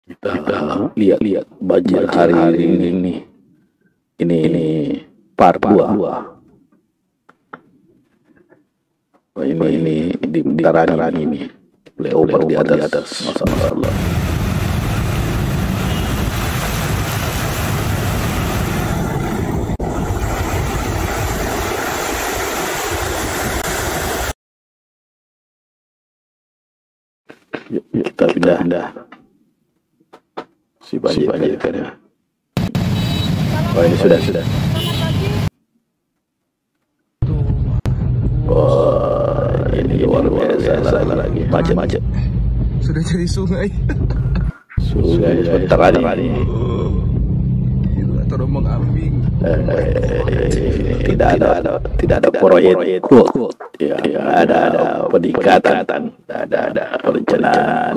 Kita lihat-lihat banjir hari ini. Ini part 2. Ini di Tarani ini. Flyover di atas. Masalah. Yuk, kita pindah. Si banjir karena. Oh, ini sudah. Wah, ini luar biasa lagi. Macet. Sudah jadi sungai. Sungai sebentar ini. Gila, terombang ambing. Tidak ada proyek. Ya, ada peningkatan. Ada perencanaan.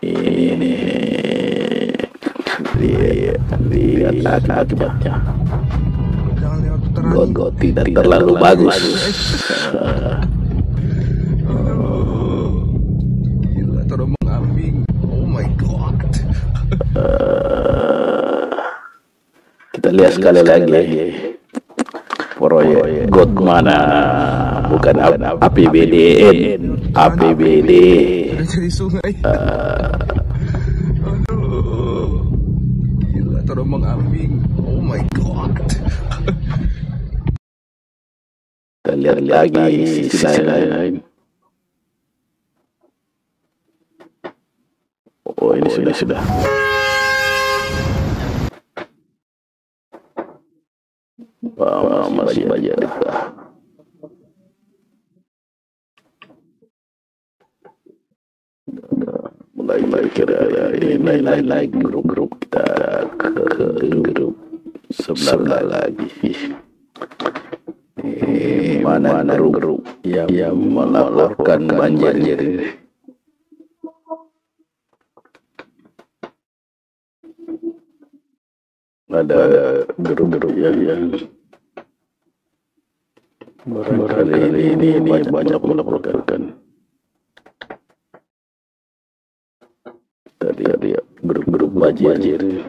Ini lihat akibatnya. Jangan lewat putaran. Got tidak terlalu bagus. Gila, terombang ambing. Oh my god. Kita lihat sekali lagi proyek got mana, bukan APBDN, APBD. Sudah jadi sungai. Gila, terombang ambing. Oh my god. Kita lihat lagi sisi lain. Oh, ini sudah. Wah, masih banyak. Mulai kira ini lain grup kita ke grup sebelah lagi. Mana grup yang melaporkan banjir ini? Ada grup yang barangkali ini banyak melaporkan. Tadi grup banjir. Banjir ini.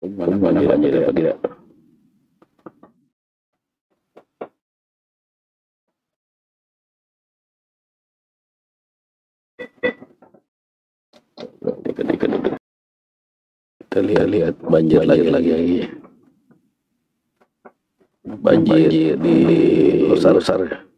Mana banjir apa tidak? Kita lihat banjir lagi. Banjir di Losar.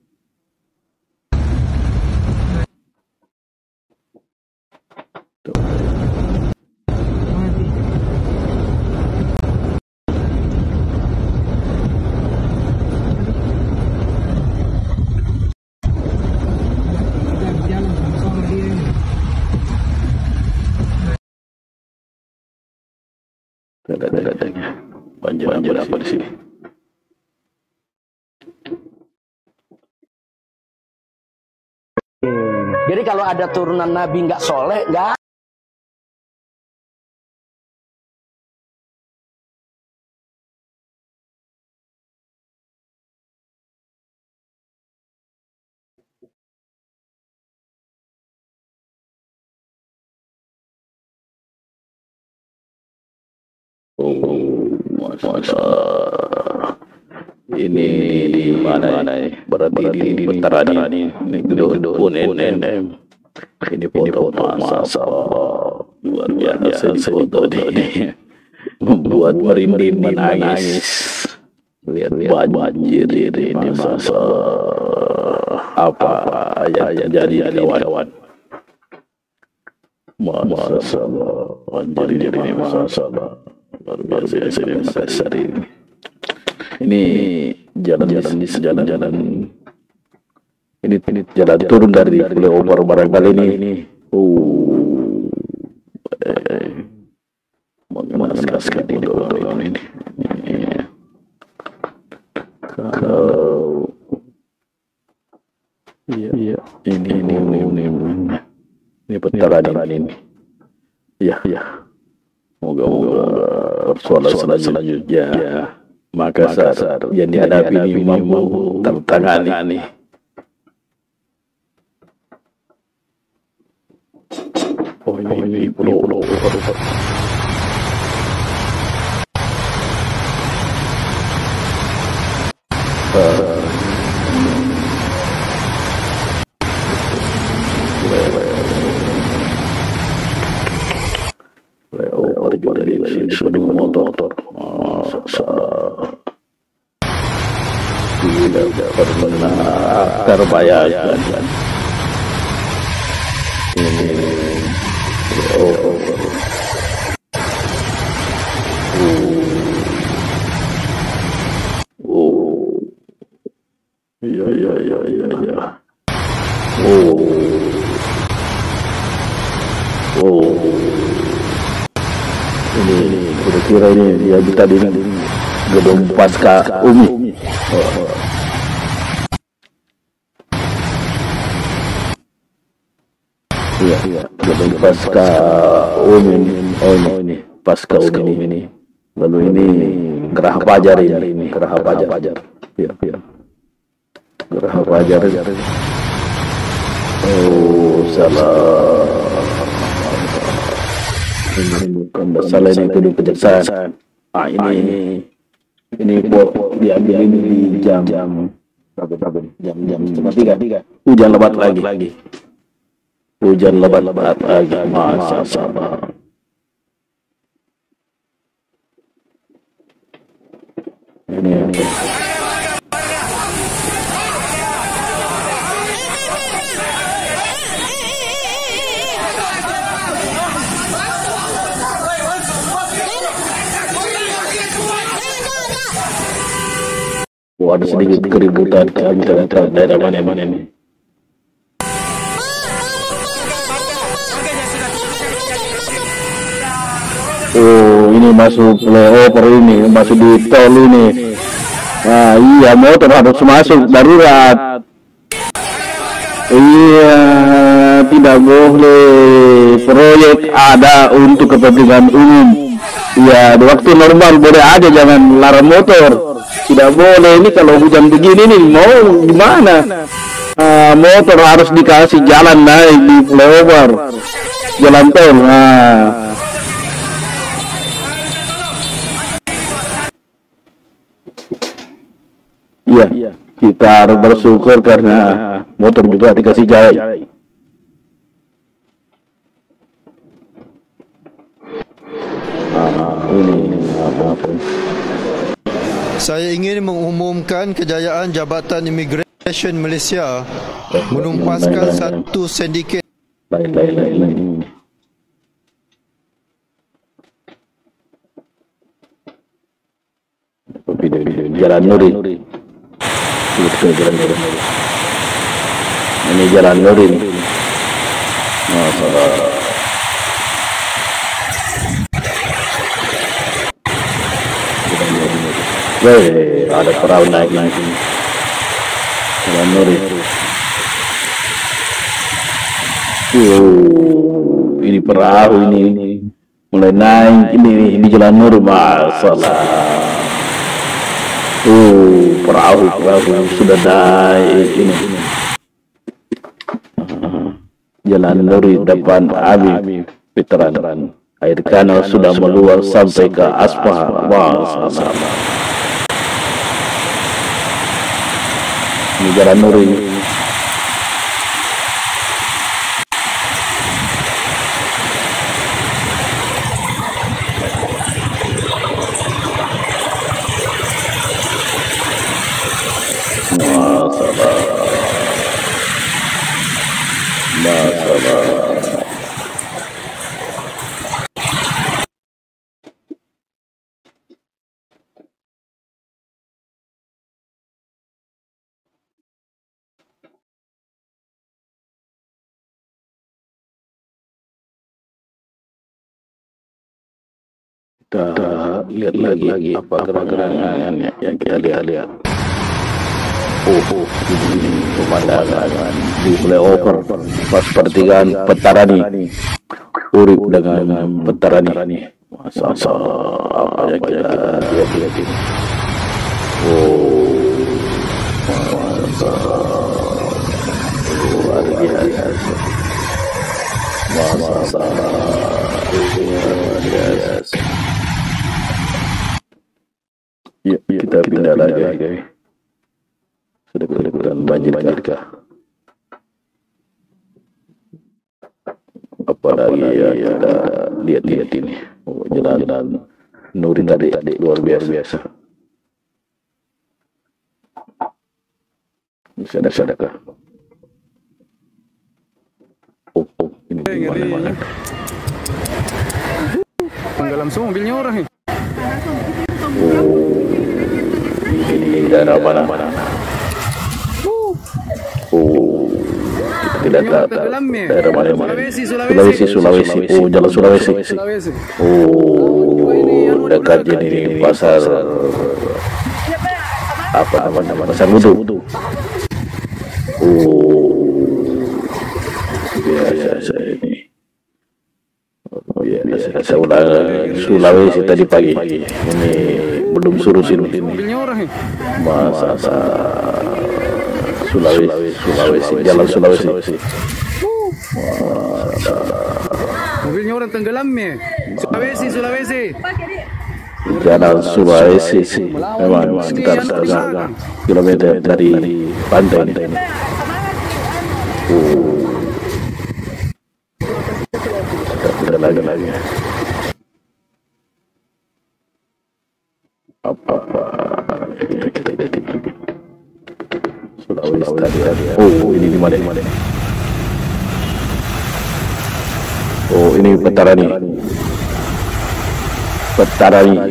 Kadang-kadangnya banjir apa di sini? Jadi kalau ada turunan Nabi nggak soleh, nggak. Masalah. Ini di mana? Berarti di Tarani. Ini gedung NM. Ini foto masa luar biasa foto ini. Membuat merinding menangis. Lihat banjir ini masa apa yang jadi kawan. Masalah banjir ini masalah luar biasa di Makassar ini. Ini jalan Ini jalan turun dari flyover barangkali ini. Mengenaskan ini. Kalau iya, ini putaran ini. Ya. Moga-moga persoalan selanjutnya Makassar yang dihadapi ini mampu tertangani. Oh ini pulau. Juga dari sudut motor. Tidak pernah terbayangkan. Ini iya. Ini kira-kira ini dia kita di gedung pasca Umi. Iya, gedung pasca Umi ini. Ini pasca Umi ini. Lalu ini Geraha Fajar ini. Geraha Fajar. Iya. Geraha Fajar. Salah. Ini bukan masalah ini gedung kejaksaan. Ini diambil ini di jam setengah tiga. Hujan lebat lagi. Masa sama. Ini. Ada sedikit keributan antara daerah mana ini. Ini masuk flyover ini, masuk di tol ini. Iya, motor harus masuk darurat. Iya, tidak boleh proyek ada untuk kepentingan umum. Ya, di waktu normal boleh aja, jangan larang motor. Tidak boleh, ini kalau hujan begini nih mau gimana? Motor harus dikasih jalan naik di flyover, jalan tol. Iya, kita harus bersyukur karena motor juga dikasih jalan. Ini apa? Saya ingin mengumumkan kejayaan Jabatan Imigresen Malaysia menumpaskan satu sindiket. Lain. Jalan Nuri. Ini Jalan Nuri. Masalah. Ada perahu naik. Jalan Nuri. Ini perahu ini mulai naik ini Jalan Nuri. Masalah. Perahu sudah naik ini. Jalan Nuri depan Abi Veteran. Air kanal sudah meluap sampai ke aspal. Masalah. Ini Jalan Nuri. Masalah. Kita lihat lagi apa gerak-gerangannya yang kita lihat. Ini pemandangan di flyover pas pertigaan Petarani. Urip dengan Petarani. Masa apa yang kita lihat ini. Luar biasa. Masa luar biasa. Ya, kita pindah lagi. Sudah kelihatan banjir kah? Apalagi ya kita lihat ini. Jalan Nuri tadi luar biasa. Ada kah? Ini di mana? Tenggelam semua mobilnya orang nih. Ini daerah mana? Tidak tahu daerah mana? Sulawesi. Jalan Sulawesi. Dekat ini pasar apa namanya? Pasar Wudu. Biasa ini. Saya ulang Sulawesi tadi pagi. Ini belum suruh sini. Masa Sulawesi, jalan Sulawesi. Mobilnya orang tenggelam ya. Sulawesi. Jalan Sulawesi memang sekitar 1,5 kilometer dari pantai ini. Kita lagi. Apa kita lihat ini. Sulawesi tadi. Ini di mana? Ini Petarani.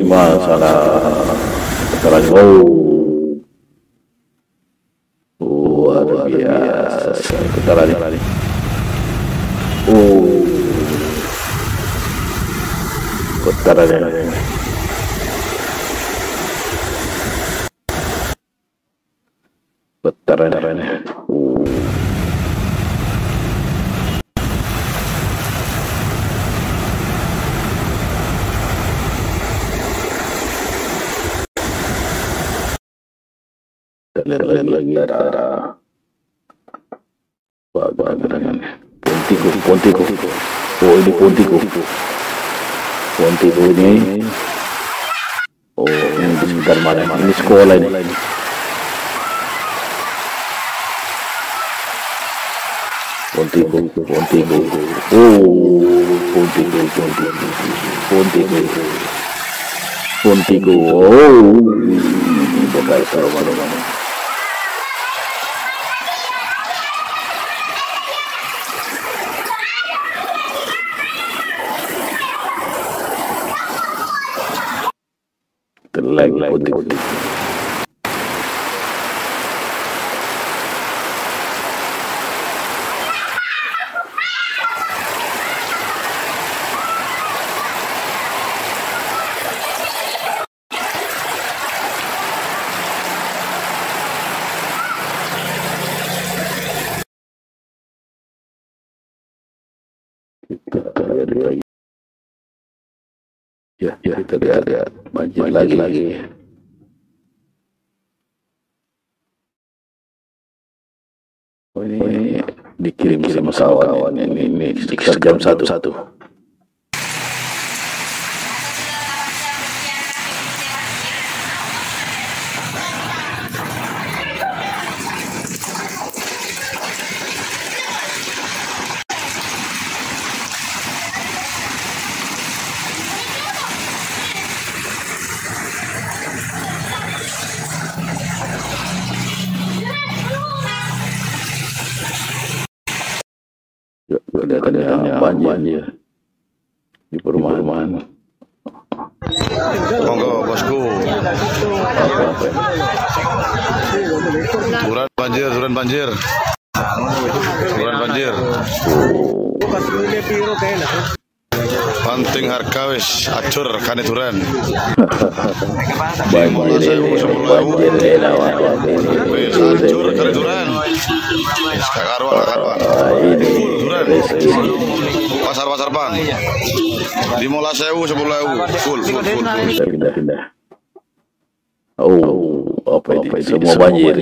Masalah Petarani. Luar biasa Petarani. Petarani. Lihat lagi ada gerangannya. Pontico. Ini Pontico ini. Ini di sekitar mana? Ini sekolah ini. Pontico. Bakal seru mana. Lagi Pontico. Kita lihat lagi. Ya, kita lihat banjir lagi. Ini dikirim sama kawan ini sekitar jam 1. Kelihatannya banjir di perumahan. Monggo bosku. Suran banjir. Banting harga wis acur kane duren. Banjir lewat Wis acur kane duren. Wis karuan. ini Duren. rezeki. Pasar-pasar Bang. 15.000 10.000 full. Pindah. Oh, apa ini? Semua banjir.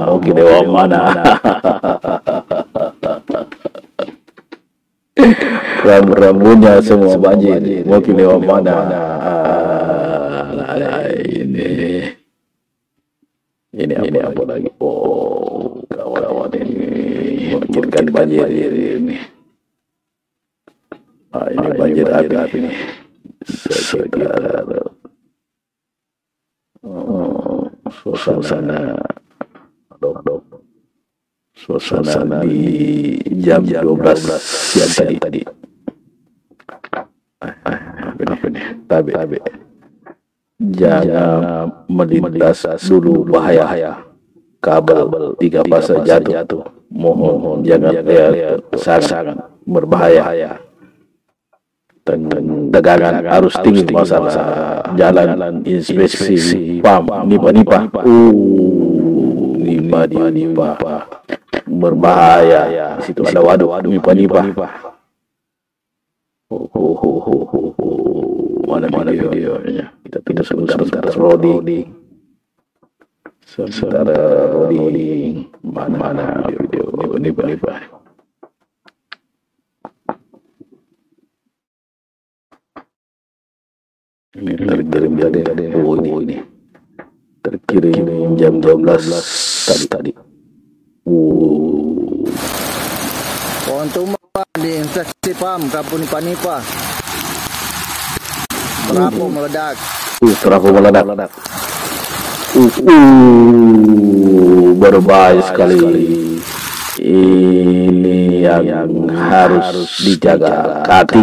Mau ke dewa mana? Rambu-rambunya semua banjir. Mau ke dewa mana? Ini apa lagi? Oh, kawan-kawan ini memikirkan banjir ini. Ini banjir api nih. Sekitar suasana di jam 12 siang tadi. Apa nih? Tabe. Jangan melintas dulu, bahaya. Kabel 3 fase jatuh. Mohon jangan lihat sangat berbahaya. Tegangan arus tinggi, masalah jalan, inspeksi PAM, nipa. Nipa berbahaya. Di situ ada waduk, nipa. Mana videonya? Kita tunggu sebentar loading. Mana video nipa. Ini terkirim ini terkirim jam 12 tadi. Pohon tumbang di inspeksi PAM Kampung Nipa. Terapung meledak. Berbahaya sekali. Ini yang harus dijaga. K3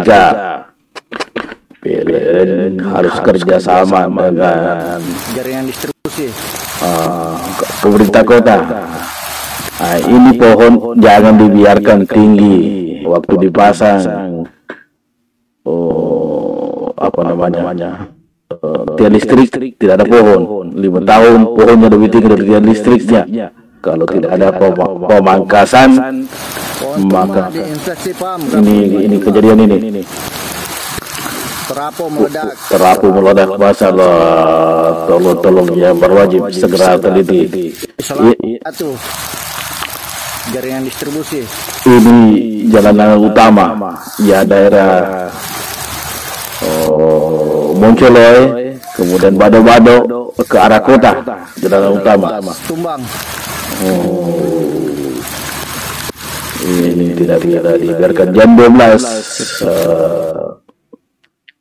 PLN harus kerjasama dengan jaringan distribusi pemerintah kota. Ini pohon jangan dibiarkan tinggi waktu dipasang. Apa namanya? Tiang listrik tidak ada pohon. 5 tahun pohonnya lebih tinggi dari tiang listriknya. Kalau tidak ada pemangkasan, maka ini kejadian ini. Terapung meledak masalah. Tolong ya, berwajib segera teliti. Jaringan distribusi. Ini jalan utama ya, daerah Moncoloy, kemudian Bado ke arah kota, jalan utama. Tumbang. Ini tidak dibiarkan jam 12.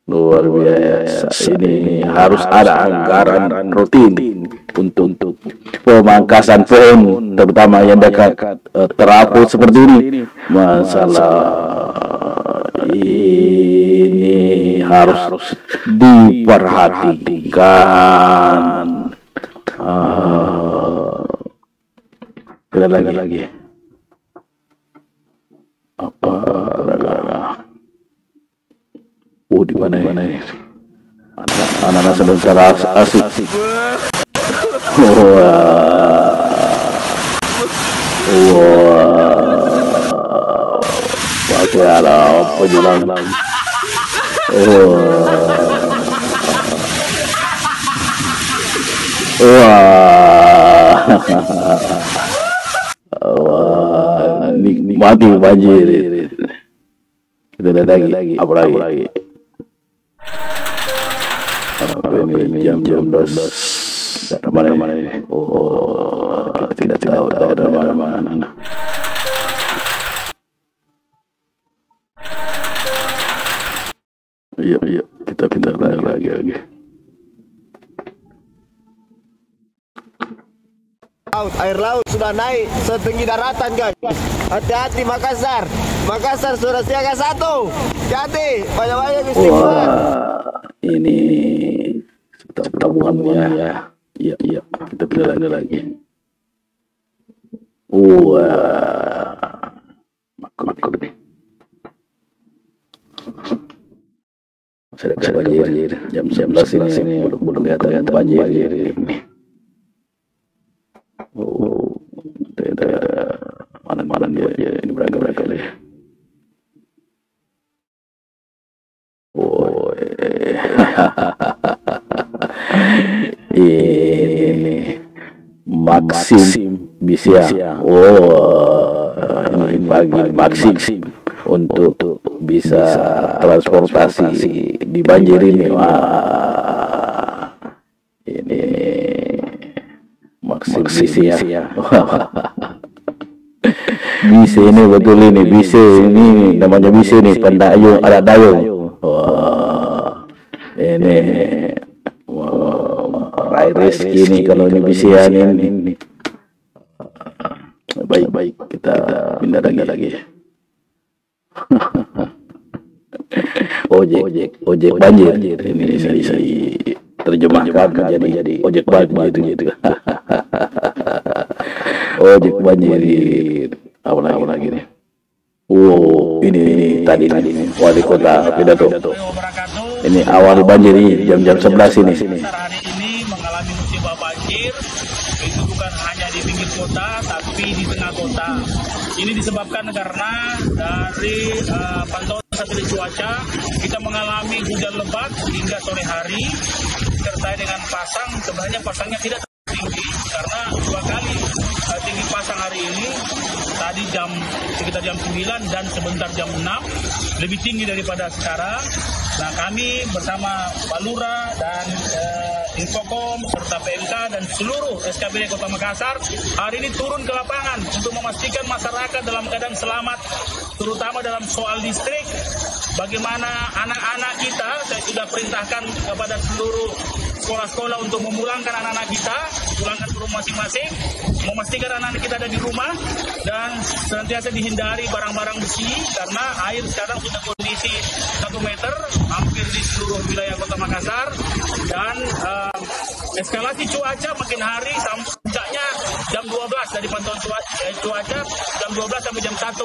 Luar biasa. Ini harus ada anggaran rutin untuk pemangkasan pohon, terutama yang dekat terapung seperti ini. Masalah ini harus diperhatikan. Ada lagi. Apa? Di mana ini? Anak-anak sedang asik. Pakai apa jalan? Nikmati banjir. Kita ada lagi. Apa lagi? Ini jam 12. Dari mana ini? Kita tidak tahu dari mana. Iya, kita lagi. Air laut sudah naik setinggi daratan, guys. Hati-hati Makassar sudah siaga 1. Hati, banyak-banyak istighfar. Ini tabungannya ya. Iya, kita pilih lagi. Makul nih. banjir. Jam 11 ini belum kelihatan banjir ini. Oh, mana dia ini beragam kali. Oh, ini Maxim bisa. Oh, ini pagi Maxim untuk bisa transportasi di banjir ini. Wah, ini Maxim bisa. Bisa ini betul ini, bisa ini namanya bisa ini, pendayung alat dayung. Wah, ini raih rezeki ini kalau ini bisa ini. Baik kita pindah lagi. ojek banjir ini saya terjemahkan menjadi ojek banjir gitu. Ojek banjir apa lagi nih? Oh, ini tadi wali kota pidato. Ini awal banjir jam 11 ini. Hari ini mengalami musibah banjir, itu bukan hanya di pinggir kota tapi di tengah kota. Ini disebabkan karena dari pantauan satelit cuaca kita mengalami hujan lebat hingga sore hari disertai dengan pasang. Sebenarnya pasangnya tidak tinggi karena 2 kali tinggi pasang hari ini, tadi sekitar jam 9 dan sebentar jam 6, lebih tinggi daripada sekarang. Nah, kami bersama Pak Lurah dan Infokom serta PMK dan seluruh SKBD Kota Makassar hari ini turun ke lapangan untuk memastikan masyarakat dalam keadaan selamat, terutama dalam soal listrik. Bagaimana anak-anak kita, saya sudah perintahkan kepada seluruh sekolah-sekolah untuk memulangkan anak-anak kita, pulangkan ke rumah masing-masing, memastikan anak-anak kita ada di rumah dan senantiasa dihindari barang-barang besi karena air sekarang sudah kondisi 1 meter hampir di seluruh wilayah Kota Makassar dan eskalasi cuaca makin hari puncaknya jam 12 dari pantauan cuaca jam 12 sampai jam 1.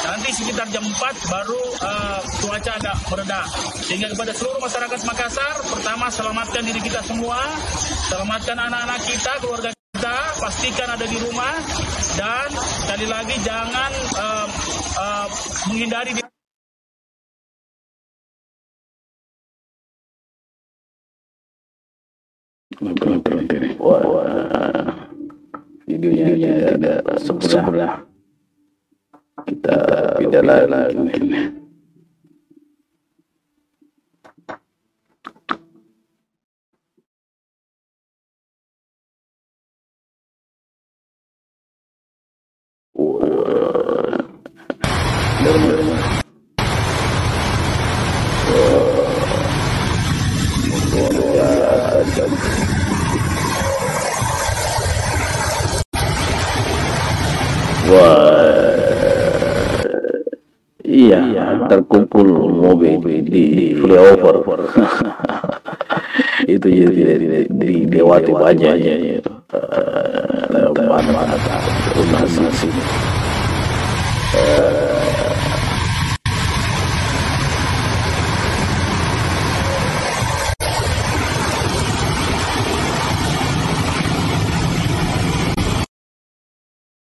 Nanti sekitar jam 4 baru cuaca agak mereda. Sehingga kepada seluruh masyarakat Makassar, pertama selamatkan diri kita semua, selamatkan anak-anak kita, keluarga kita, pastikan ada di rumah dan sekali lagi jangan menghindari videonya tidak sebelah. Kita pindah lagi. Iya, terkumpul mobil di flyover. Itu jadi dilewati banyaknya itu. Mana-mana nasi.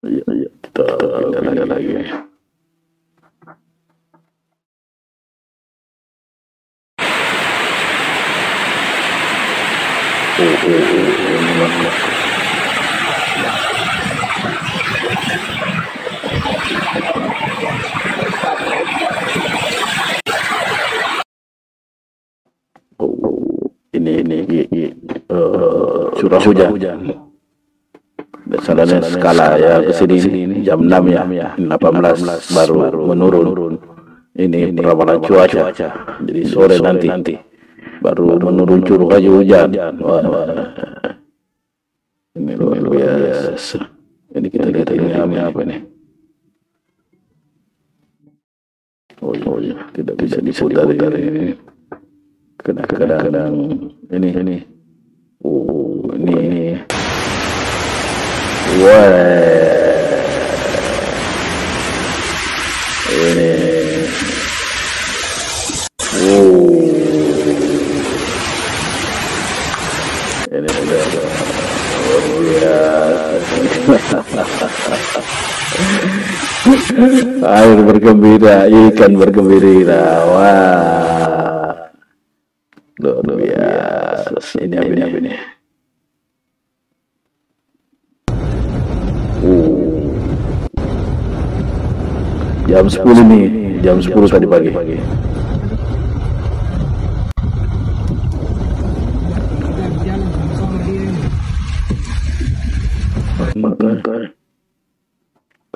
Iya, kita pindah lagi. Ini curah hujan. Biasanya skala ya kesini jam 6 ya, 18 baru menurun. Ini perlawanan cuaca. Jadi sore nanti baru menurun curah hujan. Wah. Ini luar biasa. Ini kita lihat ini apa ini? Oh ya, tidak bisa diputar ini. Kadang-kadang ini. Oh, ini. Wah. Ini. Oh. Air bergembira, ikan bergembira. Wah, luar biasa. Ini apa ini? Jam 10 nih, jam 10 tadi pagi.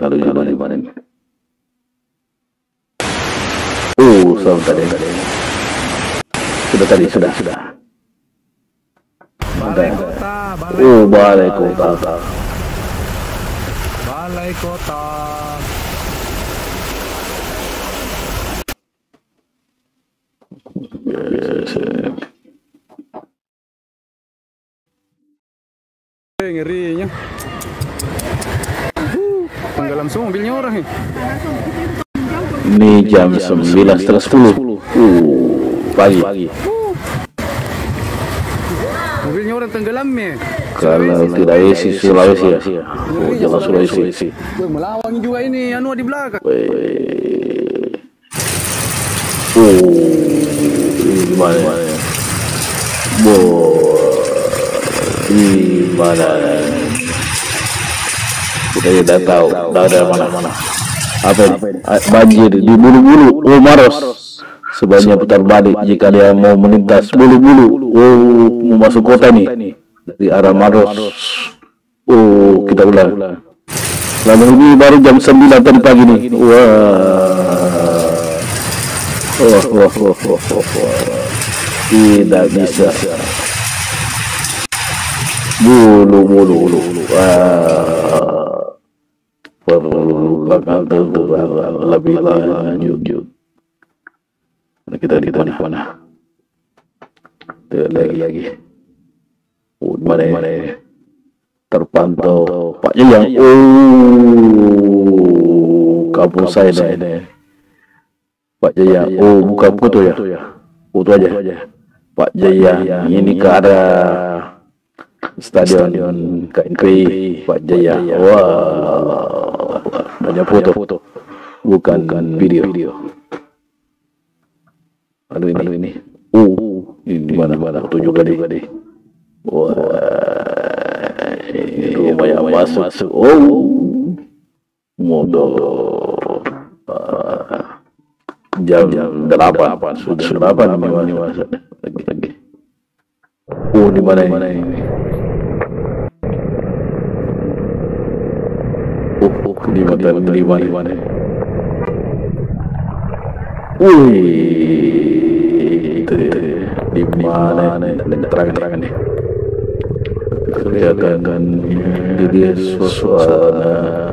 Kalau jalan di mana? Tadi. Sudah. Balai kota. Balai kota. Balai kota. Yes. Ngerinya. Tenggelam semua mobilnya orang nih. Ini jam 9.10 pagi. Mobilnya orang tenggelam nih. Kalau tidak Sulawesi ya. Jalan Sulawesi. Melawan juga ini anu di belakang. Gimana? Gimana? Kita tidak tahu dari mana. Apa ini? Banjir di Bulu-Bulu, Maros. Sebaiknya putar balik jika dia mau melintas Bulu-Bulu. Mau masuk kota nih dari arah Maros. Kita ulang. Lalu ini baru jam 9 tadi pagi nih. Wah. Tidak bisa. Bulu-Bulu. Perlu lebih lanjut. Kita di mana? Lagi. Mana ini? Terpantau Pak Jayang. Kampung saya ini. Pak Jayang. Bukan foto ya. Foto aja. Pak Jayang. Ini ke arah Stadion KNPI Pak Jayang. Wah, banyak foto. Bukan video. Aduh ini. Ini mana foto juga deh. Wah, ini rumah yang masuk. Motor. Jam 8. Sudah 8 ini masuk. Lagi. Di mana ini? Di mana? Di mana? Terang nih. Kelihatan di suasana.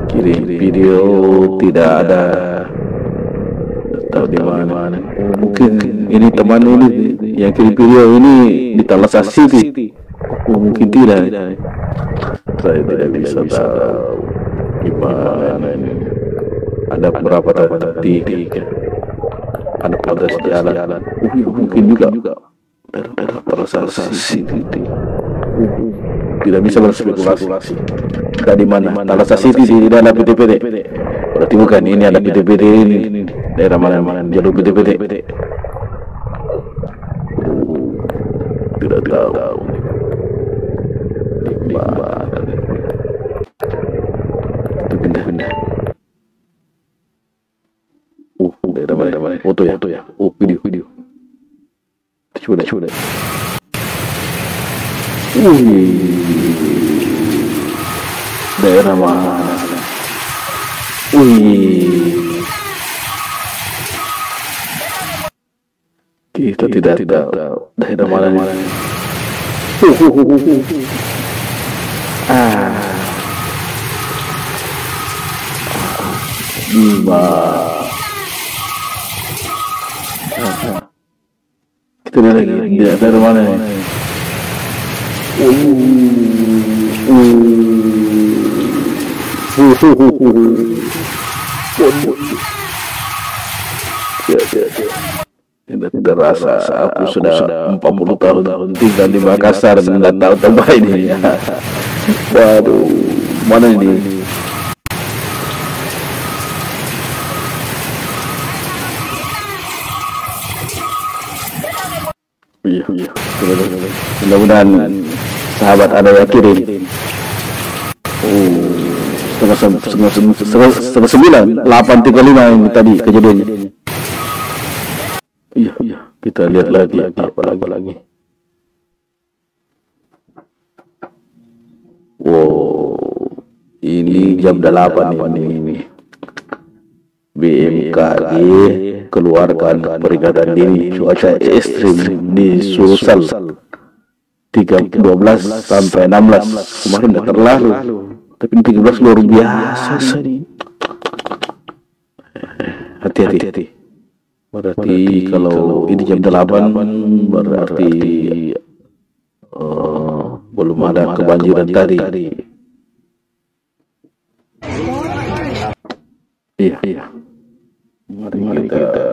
Kirim video tidak ada. Tahu di mana? Mungkin ini teman ini yang kirim video ini di Talasa City. Mungkin tidak. Saya tidak bisa tahu gimana ini. Ada berapa titik? Ada protes jalan. Mungkin juga daerah Talasa City. Tidak bisa berspekulasi. Dari mana? Talasa City tidak ada PT-PT. Berarti bukan, ini ada PT-PT ini. Daerah mana? Jalur PT-PT. Tidak tahu. Di mana? Itu pindah. Daerah mana? Foto ya. Video. Coba. Daerah mana? Kita tidak tahu daerah mana. Kita lihat lagi daerah mana nih? Tidak terasa aku sudah 40 tahun tinggal di Makassar dan nggak tahu tempat ini. Waduh, mana ini? Iya. Mudah-mudahan sahabat ada yang kirim. Setengah 9, 8.35 ini tadi kejadiannya. Iya, kita lihat lagi apa lagi. Wow, ini jam 8 ini. BMKG keluarkan peringatan dini cuaca ekstrim di Sulsel 12 sampai 16. Kemarin udah terlalu, tapi 13 luar biasa nih. Hati-hati. Berarti kalau ini jam 8 berarti belum ada kebanjiran tadi. Iya. Mari kita